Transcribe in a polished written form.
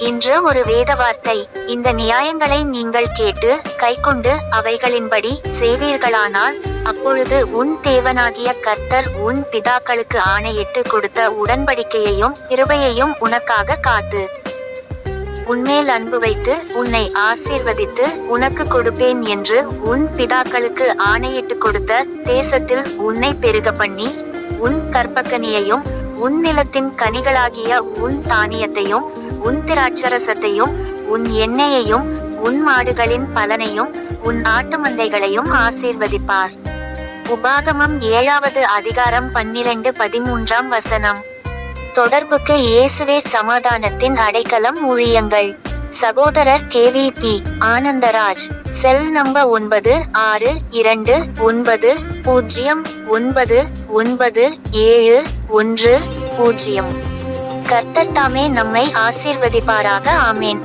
இன்று ஒரு வேத வார்த்தை. இந்த நியாயங்களை நீங்கள் கேட்டு கைக்கொண்டு அவைகளின்படி செய்வீர்களானால், அப்பொழுது உன் தேவனாகிய கர்த்தர் உன் பிதாக்களுக்கு ஆணையிட்டு கொடுத்த உடன்படிக்கையையும் கிருபையையும் உனக்காக காத்து உன்மேல் அன்பு வைத்து உன்னை ஆசீர்வதித்து உனக்கு கொடுப்பேன் என்று உன் பிதாக்களுக்கு ஆணையிட்டு கொடுத்த தேசத்தில் உன்னை பெருக பண்ணி, உன் கற்பக்கனியையும் உன் நிலத்தின் கனிகளாகிய உன் தானியத்தையும் உன் திராட்சரசத்தையும் உன் எண்ணெயையும் உன் மாடுகளின் பலனையும் உன் ஆட்டு மந்தைகளையும் ஆசீர்வதிப்பார். உபாகமம் 7வது அதிகாரம் 12-13 தொடர்புக்கு இயேசுவே சமாதானத்தின் அடைக்கலம். ஊழியங்கள். சகோதரர் KVP ஆனந்தராஜ். Cell number 9669909710. கர்த்தர் தாமே நம்மை ஆசீர்வதிப்பாராக. ஆமேன்.